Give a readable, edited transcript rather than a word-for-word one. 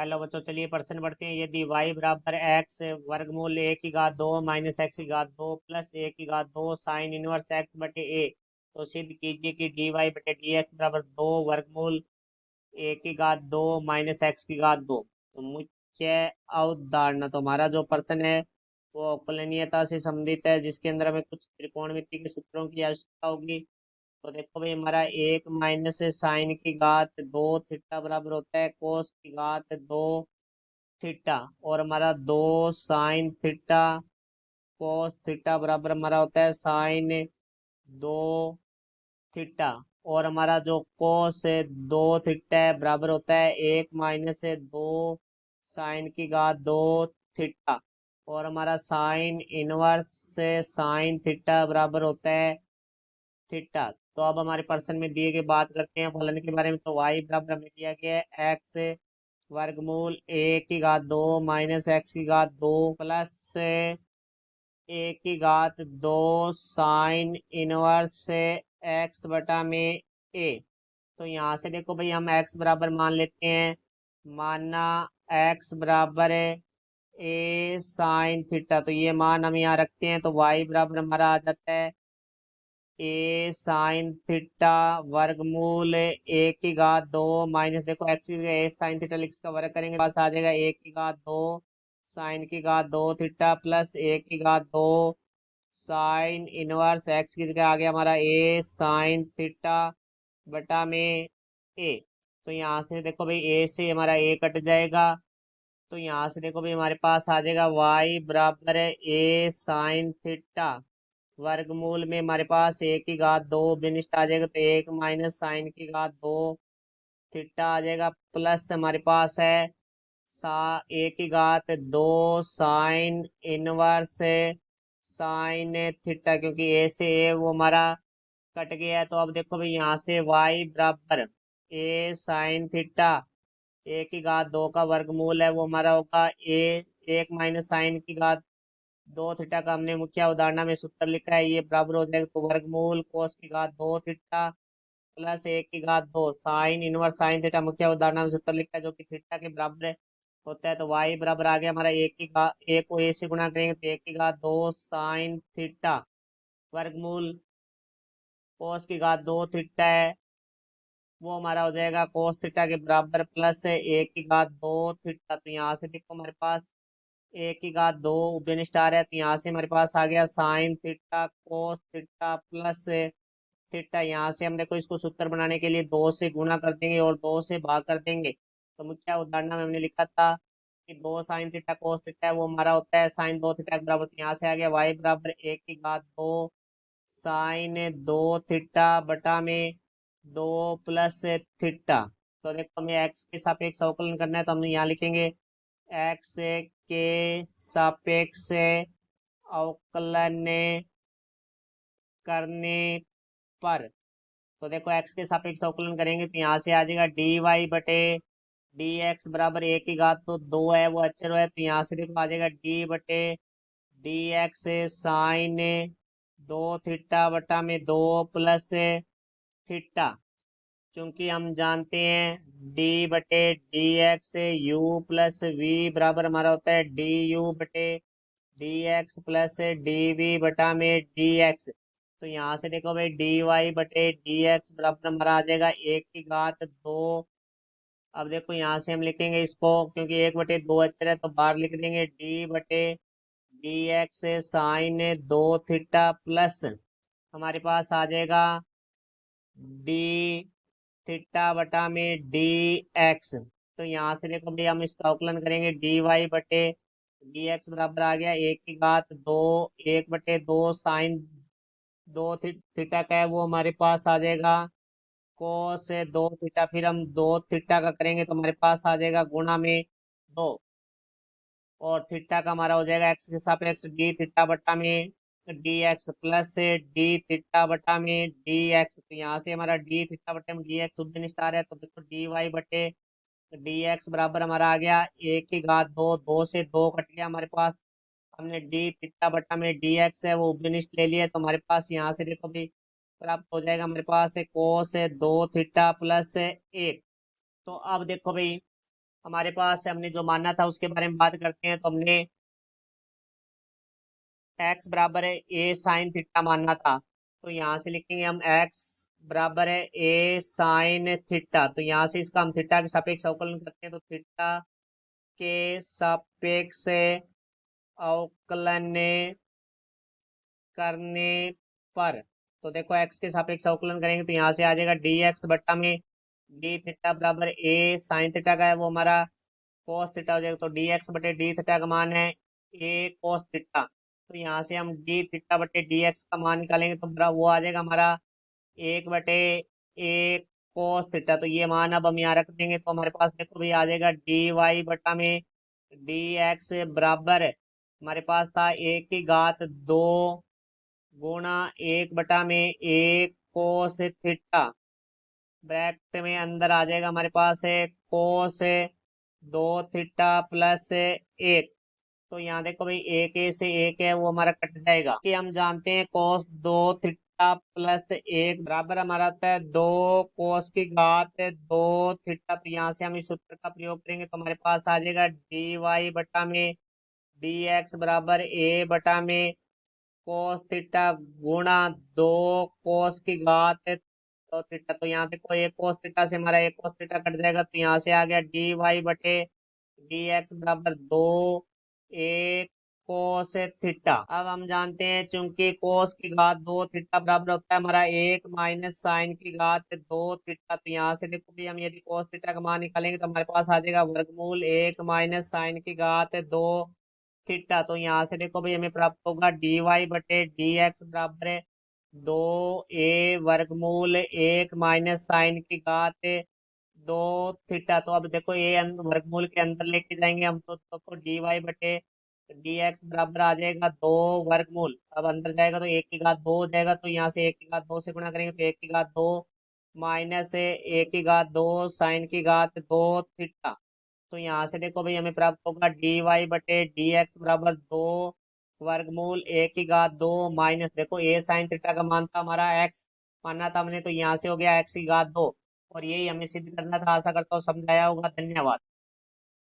Hello बच्चों, चलिए प्रश्न पढ़ते हैं। यदि y बराबर x वर्गमूल a की घात 2 माइनस x की घात 2 प्लस a की घात 2 साइन इनवर्स x बटे a, तो सिद्ध कीजिए कि dy बटे dx बराबर 2 वर्गमूल a की घात 2 माइनस x की घात 2। तो मुख्य अवधारणा, तो हमारा जो प्रश्न है वो अवकलनीयता से संबंधित है, जिसके अंदर हमें कुछ त्रिकोणमिति के सूत्रों की आवश्यकता होगी। तो देखो भाई, हमारा एक माइनस साइन की घात 2 थीटा बराबर होता है कोस की घात 2 थीटा, और हमारा 2 साइन थीटा कोस थीटा बराबर हमारा होता है साइन 2 थीटा, और हमारा जो कोस 2 थीटा है बराबर होता है 1 - 2 साइन की घात 2 थीटा, और हमारा साइन इनवर्स से साइन थीटा बराबर होता है थीटा। तो अब हमारे प्रश्न में दिए गए बात करते हैं फलन के बारे में। तो y बराबर हमें दिया गया है x वर्गमूल a की घात 2 माइनस x की घात 2 प्लस a की घात 2 साइन इनवर्स से x बटा में a। तो यहाँ से देखो भाई, हम x बराबर मान लेते हैं। माना x बराबर a साइन थीटा, तो ये मान हम यहाँ रखते हैं। तो y बराबर हमारा आ जाता है ए साइन थीटा वर्गमूल ए की घात 2 माइनस, देखो एक्स की जगह ए साइन थीटा लिख इसका वर्ग करेंगे, पास आ जाएगा ए की घात 2 साइन की घात 2 थीटा प्लस ए की घात 2 साइन इनवर्स एक्स की जगह आ गया हमारा ए साइन थीटा बटा में ए। तो यहाँ से देखो भाई, ए से हमारा ए कट जाएगा। तो यहाँ से देखो भाई, हमारे पास आ जाएगा y बराबर है ए साइन थीटा वर्गमूल में हमारे पास ए की घात 2 बिनिष्ट आ जाएगा, तो 1 - साइन की घात 2 थीटा आ जाएगा, प्लस हमारे पास है सा ए की घात 2 साइन इनवर्स साइन थीटा, क्योंकि ए से ए वो हमारा कट गया है। तो अब देखो भाई, यहाँ से y बराबर ए साइन थीटा ए की घात 2 का वर्गमूल है वो हमारा होगा ए 1 - साइन की घात 2 थीटा का हमने मुख्य अवधारणा में सूत्र लिखा है, ये बराबर हो जाएगा। तो वर्गमूल कोस की घात 2 थीटा प्लस 1 की घात 2 साइन इनवर्स साइन थीटा, मुख्य अवधारणा में सूत्र लिखा है जो कि थीटा के बराबर होता है। तो y बराबर आ गया हमारा एक को a से गुणा करेंगे तो 1 की घात 2 साइन थीटा वर्गमूल कोस की घात 2 थीटा है वो हमारा हो जाएगा कोस थीटा के बराबर, प्लस 1 की घात 2 थीटा। तो यहाँ से देखो हमारे पास 1 की घात 2 उभय स्टार है, तो यहाँ से हमारे पास आ गया sine theta cos theta plus theta. यहाँ से हम देखो इसको सूत्र बनाने के लिए 2 से गुणा कर देंगे और 2 से भाग कर देंगे। तो मुख्य उदाहरण में हमने लिखा था कि 2 साइन थीटा कोस थीटा है वो हमारा होता है साइन 2 थीटा के बराबर। तो यहाँ से आ गया y बराबर 1 की घात 2 साइन 2 थीटा बटा में 2 प्लस थीटा। तो देखो हमें x के सापेक्ष अवकलन करना है, तो हम यहाँ लिखेंगे x के सापेक्ष अवकलन करने पर। तो देखो x के सापेक्ष अवकलन करेंगे तो यहाँ से आ जाएगा dy बटे dx बराबर 1 की घात तो 2 है वो अचर है, तो यहाँ से देखो आ जाएगा d बटे dx साइन 2 थीटा बटा में 2 प्लस थीटा। चूंकि हम जानते हैं d बटे d x u plus v बराबर हमारा होता है डी यू बटे d x plus d v बटा में डी एक्स। तो यहाँ से देखो भाई, डी वाई बटे डी एक्स बराबर हमारा आ जाएगा 1 की घात 2। अब देखो यहाँ से हम लिखेंगे इसको, क्योंकि 1/2 अचर है तो बाहर लिख देंगे डी बटे d x sine 2 theta plus हमारे पास आ जाएगा डी थीटा बटा में डी एक्स। तो यहाँ से देखो भाई, हम इसका अवकलन करेंगे डी वाई बटे डी एक्स बराबर आ गया 1 की घात 2 1/2 साइन 2 थीटा का है वो हमारे पास आ जाएगा कोस 2 थीटा। फिर हम 2 थीटा का करेंगे तो हमारे पास आ जाएगा गुणा में 2, और थीटा का हमारा हो जाएगा एक्स के सापेक्ष डी थीटा बटा में d x plus D theta बटा में डी एक्स। तो यहाँ से हमारा डी थीटा बटे में डी एक्स उभय स्टार है, तो देखो डी वाई बटे डी एक्स बराबर हमारा आ गया 1 की घात 2 2 से 2 कट गया हमारे पास। हमने डी थीटा बटा में डी एक्स है वो उभयनिष्ठ ले लिया, तो हमारे पास यहाँ से देखो भी प्राप्त हो जाएगा हमारे पास कोस 2 थीटा प्लस 1। तो अब देखो भाई, हमारे पास हमने जो माना था उसके बारे में बात करते हैं। तो हमने x बराबर है a साइन थीटा मानना था, तो यहाँ से लिखेंगे हम x बराबर है a साइन थीटा। तो यहाँ से इसका हम थीटा के सापेक्ष अवकलन करते हैं, तो थीटा के सापेक्ष अवकलन करने पर, तो देखो x के सापेक्ष अवकलन करेंगे तो यहाँ से आ जाएगा dx बट्टा में डी थीटा बराबर a साइन थीटा का है वो हमारा कोस थीटा हो जाएगा। तो dx बटे डी थीटा का मान है a कोस थीटा। तो यहाँ से हम डी थीटा बटे dx का मान निकालेंगे तो वो आ जाएगा हमारा 1/a कोस थीटा। तो ये मान अब हम यहाँ रख देंगे तो हमारे पास देखो भी आ जाएगा dy बटा में dx बराबर हमारे पास था 1 की घात 2 गुणा 1/में 1 कोस थीटा, ब्रैकेट में अंदर आ जाएगा हमारे पास है कोस 2 थीटा प्लस 1। तो यहाँ देखो भाई एक ए से एक है वो हमारा कट जाएगा कि हम जानते हैं कोस 2 थीटा प्लस 1 बराबर हमारा होता है 2 कोस की घात 2 थीटा। तो यहाँ से हम इस सूत्र का प्रयोग करेंगे तो हमारे पास आ जाएगा dy बटा में dx बराबर a बटा में कोस थीटा गुणा 2 कोस की घात 2 थीटा। तो यहाँ देखो एक कोस थीटा से हमारा एक कोस थीटा कट जाएगा तो यहाँ से आ गया dy बटे dx बराबर 2 a कोस थीटा। अब हम जानते हैं चूंकि कोस की घात 2 थीटा बराबर होता है हमारा 1 - साइन की घात 2 थीटा। तो यहाँ से देखो भी हम यदि कोस थीटा का मान निकालेंगे तो हमारे पास आ जाएगा वर्गमूल 1 - साइन की घात 2 थीटा। तो यहाँ से देखो भाई हमें प्राप्त होगा dy बटे dx बराबर है 2a वर्गमूल 1 - साइन की घात 2 थीटा। तो अब देखो ये वर्गमूल के अंदर लेके जाएंगे हम तो dy बटे dx बराबर आ जाएगा 2 वर्गमूल। अब अंदर जाएगा तो 1 की घात 2 हो जाएगा, तो यहाँ से 1 की घात 2 से गुणा करेंगे तो 1 की घात 2 माइनस 1 की घात 2 साइन की घात 2 थीटा। तो यहाँ से देखो भाई हमें प्राप्त होगा dy बटे dx बराबर 2 वर्गमूल 1 की घात 2 माइनस देखो a साइन थीटा का मान था हमारा x माना था हमने, तो यहाँ से हो गया x की घात 2। और यही हमें सिद्ध करना था। आशा करता हूँ समझाया होगा। धन्यवाद।